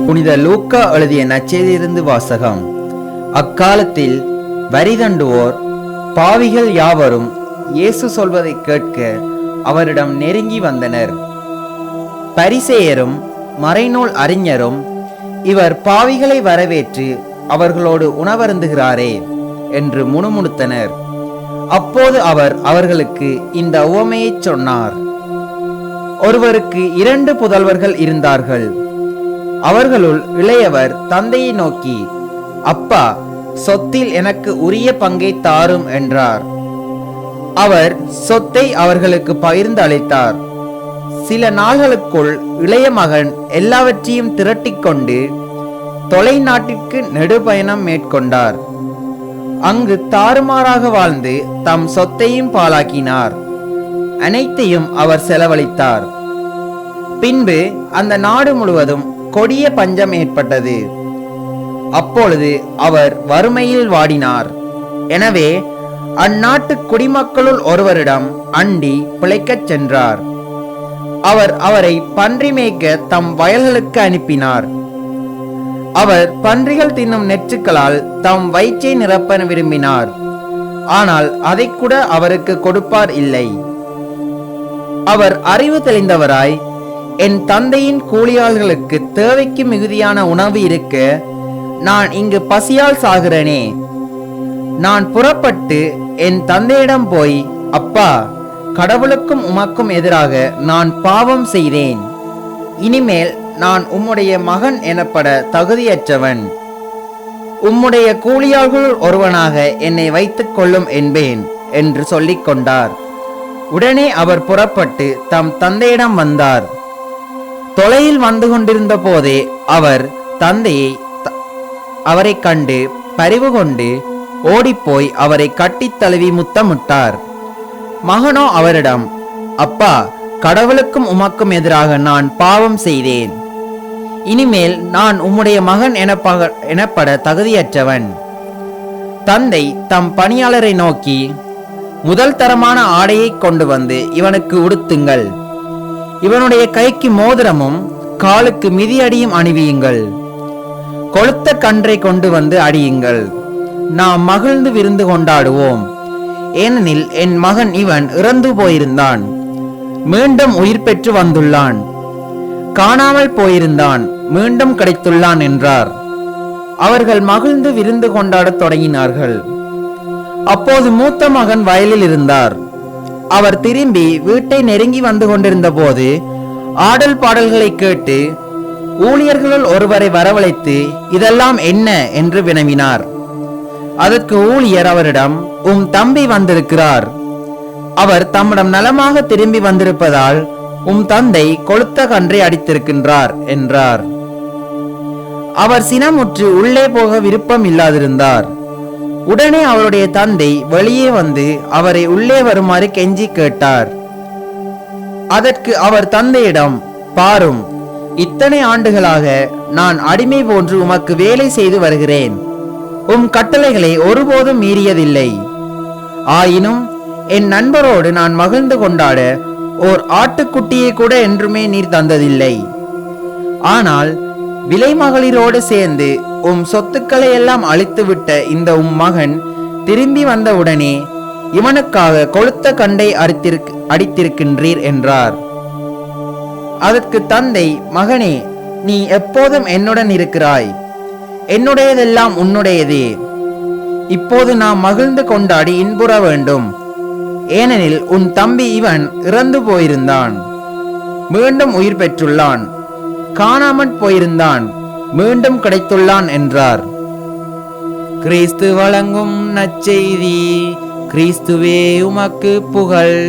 புனித லூக்கா எழுதிய நற்செய்தியிலிருந்து வாசகம். அக்காலத்தில் வரி தண்டுவோர் பாவிகள் யாவரும் இயேசு சொல்வதை கேட்க அவரிடம் நெருங்கி வந்தனர். பரிசேயரும் மறைநூல் அறிஞரும், இவர் பாவிகளை வரவேற்று அவர்களோடு உணவருந்துகிறாரே என்று முணுமுணுத்தனர். அப்போது அவர் அவர்களுக்கு இந்த உவமையை சொன்னார். ஒருவருக்கு 2 புதல்வர்கள் இருந்தார்கள். அவர்களுள் இளையவர் தந்தையை நோக்கி, அப்பா, சொத்தில் எனக்கு உரிய பங்கை தாரும் என்றார். அவர் சொத்தை அவர்களுக்கு பகிர்ந்து அளித்தார். சில நாள்களுக்குள் இளைய மகன் எல்லாவற்றையும் திரட்டிக்கொண்டு தொலைநாட்டிற்கு நெடுபயணம் மேற்கொண்டார். அங்கு தாறுமாறாக வாழ்ந்து தம் சொத்தையும் பாழாக்கினார். அனைத்தையும் அவர் செலவழித்தார். பின்பு அந்த நாடு முழுவதும் கொடிய பஞ்சம் ஏற்பட்டது. அப்பொழுது அவர் வறுமையில் வாடினார். எனவே அந்நாட்டு குடிமக்களுள் ஒருவரிடம் அண்டி பிழைக்கச் சென்றார். அவர் அவரை பன்றி மேய்க்க தம் வயல்களுக்கு அனுப்பினார். அவர் பன்றிகள் தின்னும் நெற்றுக்களால் தம் வயிற்றை நிரப்ப விரும்பினார். ஆனால் அதை கூட அவருக்கு கொடுப்பார் இல்லை. அவர் அறிவு தெளிந்தவராய், என் தந்தையின் கூலியாள்களுக்கு தேவைக்கு மிகுதியான உணவு இருக்க நான் இங்கு பசியால் சாகிறேனே. நான் புறப்பட்டு என் தந்தையிடம் போய், அப்பா, கடவுளுக்கும் உமக்கும் எதிராக நான் பாவம் செய்தேன். இனிமேல் நான் உம்முடைய மகன் எனப்பட தகுதியற்றவன். உம்முடைய கூலியாள்கள் ஒருவனாக என்னை வைத்துக் கொள்ளும் என்பேன் என்று சொல்லிக் கொண்டார். உடனே அவர் புறப்பட்டு தம் தந்தையிடம் வந்தார். தொலையில் வந்து கொண்டிருந்த போதே அவர் தந்தையை அவரை கண்டு பரிவு கொண்டு ஓடிப்போய் அவரை கட்டித் தழுவி முத்தமிட்டார். மகனோ அவரிடம், அப்பா, கடவுளுக்கும் உமக்கும் எதிராக நான் பாவம் செய்தேன். இனிமேல் நான் உம்முடைய மகன் எனப்பட தகுதியற்றவன். தந்தை தம் பணியாளரை நோக்கி, முதல் தரமான ஆடையை கொண்டு வந்து இவனுக்கு உடுத்துங்கள். இவனுடைய கைக்கு மோதிரமும் காலுக்கு மிதியடியும் அணிவியுங்கள். கொழுத்த கன்றை கொண்டு வந்து அடியுங்கள். நாம் மகிழ்ந்து விருந்து கொண்டாடுவோம். ஏனெனில் என் மகன் இவன் இறந்து போயிருந்தான், மீண்டும் உயிர் பெற்று வந்துள்ளான். காணாமல் போயிருந்தான், மீண்டும் கிடைத்துள்ளான் என்றார். அவர்கள் மகிழ்ந்து விருந்து கொண்டாடத் தொடங்கினார்கள். அப்போது மூத்த மகன் வயலில் இருந்தார். அவர் திரும்பி வீட்டை நெருங்கி வந்து கொண்டிருந்த போது ஆடல் பாடல்களை கேட்டு ஊழியர்களுள் ஒருவரை வரவழைத்து, இதெல்லாம் என்ன என்று வினவினார். அதற்கு ஊழியர் அவரிடம், உம் தம்பி வந்திருக்கிறார். அவர் தம்மிடம் நலமாக திரும்பி வந்திருப்பதால் உம் தந்தை கொழுத்த கன்றை அடித்திருக்கின்றார் என்றார். அவர் சினமுற்று உள்ளே போக விருப்பம் இல்லாதிருந்தார். உடனே அவருடைய தந்தை வெளியே வந்து அவரை உள்ளே வருமாறு கெஞ்சி கேட்டார். அதற்கு அவர் தந்தையிடம், பாரும், இத்தனை ஆண்டுகளாக நான் அடிமை போன்று உமக்கு வேலை செய்து வருகிறேன். உம் கட்டளைகளை ஒருபோதும் மீறியதில்லை. ஆயினும் என் நண்பரோடு நான் மகிழ்ந்து கொண்டாட ஓர் ஆட்டுக்குட்டியை கூட என்றுமே நீர் தந்ததில்லை. ஆனால் விலை மகளிரோடு சேர்ந்து உம் சொத்துக்களை எல்லாம் அழித்துவிட்ட இந்த உம் மகன் திரும்பி வந்தவுடனே இவனுக்காக கொழுத்த கண்டை அடித்திருக்கின்றீர் என்றார். அதற்கு தந்தை, மகனே, நீ எப்போதும் என்னுடன் இருக்கிறாய். என்னுடையதெல்லாம் உன்னுடையதே. இப்போது நாம் மகிழ்ந்து கொண்டாடி இன்புற வேண்டும். ஏனெனில் உன் தம்பி இவன் இறந்து போயிருந்தான், மீண்டும் உயிர் பெற்றுள்ளான். காணாமற் போயிருந்தான், மீண்டும் கிடைத்துள்ளான் என்றார். கிறிஸ்து வழங்கும் நற்செய்தி. கிறிஸ்துவே உமக்கு புகழ்.